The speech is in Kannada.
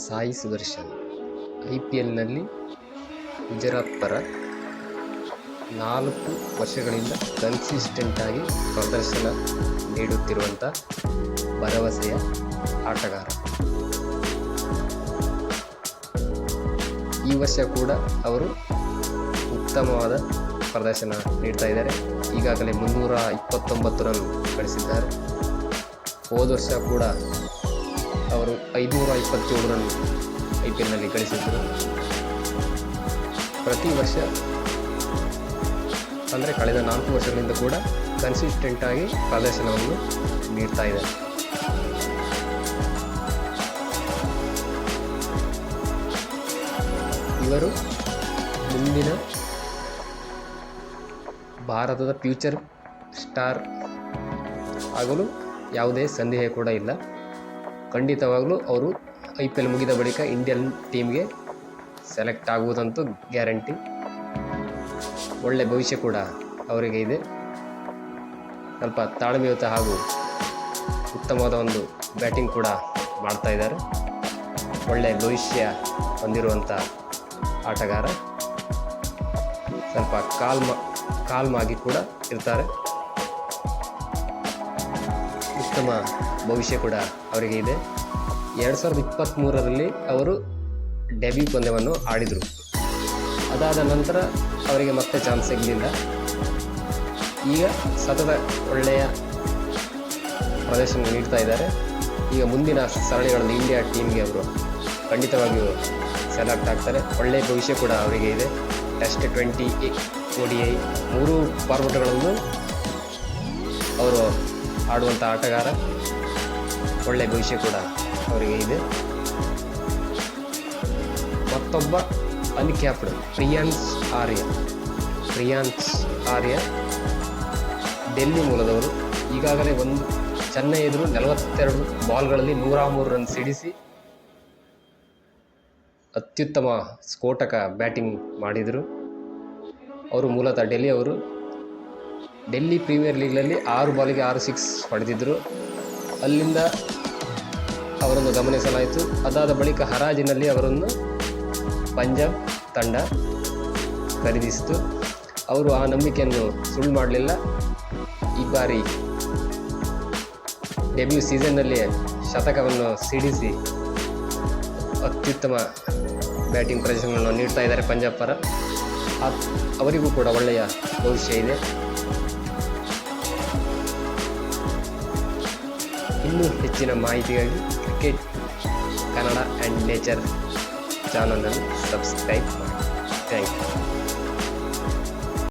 ಸಾಯಿ ಸುದರ್ಶನ್ IPLನಲ್ಲಿ ಗುಜರಾತ್ ಪರ 4 ವರ್ಷಗಳಿಂದ ಕನ್ಸಿಸ್ಟೆಂಟ್ ಆಗಿ ಪ್ರದರ್ಶನ ನೀಡುತ್ತಿರುವಂಥ ಭರವಸೆಯ ಆಟಗಾರ. ಈ ವರ್ಷ ಕೂಡ ಅವರು ಉತ್ತಮವಾದ ಪ್ರದರ್ಶನ ನೀಡ್ತಾ ಇದ್ದಾರೆ. ಈಗಾಗಲೇ 329 ರನ್ ಗಳಿಸಿದ್ದಾರೆ. ಹೋದ ವರ್ಷ ಕೂಡ ಅವರು 527 ರನ್ IPLನಲ್ಲಿ ಗಳಿಸಿದ್ದರು. ಪ್ರತಿ ವರ್ಷ ಅಂದರೆ ಕಳೆದ 4 ವರ್ಷಗಳಿಂದ ಕೂಡ ಕನ್ಸಿಸ್ಟೆಂಟ್ ಆಗಿ ಪ್ರದರ್ಶನವನ್ನು ನೀಡ್ತಾ ಇದ್ದಾರೆ. ಇವರು ಮುಂದಿನ ಭಾರತದ ಫ್ಯೂಚರ್ ಸ್ಟಾರ್ ಆಗಲು ಯಾವುದೇ ಸಂದೇಹ ಕೂಡ ಇಲ್ಲ. ಖಂಡಿತವಾಗಲೂ ಅವರು IPL ಮುಗಿದ ಬಳಿಕ ಇಂಡಿಯನ್ ಟೀಮ್ಗೆ ಸೆಲೆಕ್ಟ್ ಆಗುವುದಂತೂ ಗ್ಯಾರಂಟಿ. ಒಳ್ಳೆ ಭವಿಷ್ಯ ಕೂಡ ಅವರಿಗೆ ಇದೆ. ಸ್ವಲ್ಪ ತಾಳ್ಮೆಯುತ ಹಾಗೂ ಉತ್ತಮವಾದ ಒಂದು ಬ್ಯಾಟಿಂಗ್ ಕೂಡ ಮಾಡ್ತಾ ಇದ್ದಾರೆ. ಒಳ್ಳೆಯ ಭವಿಷ್ಯ ಹೊಂದಿರುವಂಥ ಆಟಗಾರ. ಸ್ವಲ್ಪ ಕಾಲ್ಮ್ ಆಗಿ ಕೂಡ ಇರ್ತಾರೆ. ಉತ್ತಮ ಭವಿಷ್ಯ ಕೂಡ ಅವರಿಗೆ ಇದೆ. 2023ರಲ್ಲಿ ಅವರು ಡೆಬ್ಯೂ ಪಂದ್ಯವನ್ನು ಆಡಿದರು. ಅದಾದ ನಂತರ ಅವರಿಗೆ ಮತ್ತೆ ಚಾನ್ಸ್ ಸಿಗಲಿಲ್ಲ. ಈಗ ಸತತ ಒಳ್ಳೆಯ ಪ್ರದರ್ಶನ ನೀಡ್ತಾ ಇದ್ದಾರೆ. ಈಗ ಮುಂದಿನ ಸರಣಿಗಳಲ್ಲಿ ಇಂಡಿಯಾ ಟೀಮ್ಗೆ ಅವರು ಖಂಡಿತವಾಗಿಯೂ ಸೆಲೆಕ್ಟ್ ಆಗ್ತಾರೆ. ಒಳ್ಳೆಯ ಭವಿಷ್ಯ ಕೂಡ ಅವರಿಗೆ ಇದೆ. ಟೆಸ್ಟ್, T20, ODI 3 ಫಾರ್ಮೆಟ್ಗಳನ್ನು ಅವರು ಆಡುವಂಥ ಆಟಗಾರ. ಒಳ್ಳೆಯ ಭವಿಷ್ಯ ಕೂಡ ಅವರಿಗೆ ಇದೆ. ಮತ್ತೊಬ್ಬ ಅನ್ಕ್ಯಾಪ್ಡ್ ಪ್ರಿಯಾನ್ಸ್ ಆರ್ಯ ಡೆಲ್ಲಿ ಮೂಲದವರು. ಈಗಾಗಲೇ ಚೆನ್ನೈ ಎದುರು 42 ಬಾಲ್ಗಳಲ್ಲಿ 103 ರನ್ ಸಿಡಿಸಿ ಅತ್ಯುತ್ತಮ ಸ್ಫೋಟಕ ಬ್ಯಾಟಿಂಗ್ ಮಾಡಿದರು. ಅವರು ಮೂಲತಃ ಡೆಲ್ಲಿ ಪ್ರೀಮಿಯರ್ ಲೀಗ್ನಲ್ಲಿ 6 ಬಾಲಿಗೆ 6 ಸಿಕ್ಸ್ ಹೊಡೆದಿದ್ದರು. ಅಲ್ಲಿಂದ ಅವರನ್ನು ಗಮನಿಸಲಾಯಿತು. ಅದಾದ ಬಳಿಕ ಹರಾಜಿನಲ್ಲಿ ಅವರನ್ನು ಪಂಜಾಬ್ ತಂಡ ಖರೀದಿಸಿತು. ಅವರು ಆ ನಂಬಿಕೆಯನ್ನು ಸುಳ್ಳು ಮಾಡಲಿಲ್ಲ. ಈ ಬಾರಿ ಡೆಬ್ಯೂ ಸೀಸನ್ನಲ್ಲಿ ಶತಕವನ್ನು ಸಿಡಿಸಿ ಅತ್ಯುತ್ತಮ ಬ್ಯಾಟಿಂಗ್ ಪ್ರದರ್ಶನವನ್ನು ನೀಡ್ತಾ ಇದ್ದಾರೆ ಪಂಜಾಬ್ ಪರ. ಅವರಿಗೂ ಕೂಡ ಒಳ್ಳೆಯ ಭವಿಷ್ಯ ಇದೆ. ಇನ್ನೂ ಹೆಚ್ಚಿನ ಮಾಹಿತಿಗಾಗಿ ಕ್ರಿಕೆಟ್ ಕನ್ನಡ ಆ್ಯಂಡ್ ನೇಚರ್ ಚಾನಲನ್ನು ಸಬ್ಸ್ಕ್ರೈಬ್ ಮಾಡಿ. Thank you.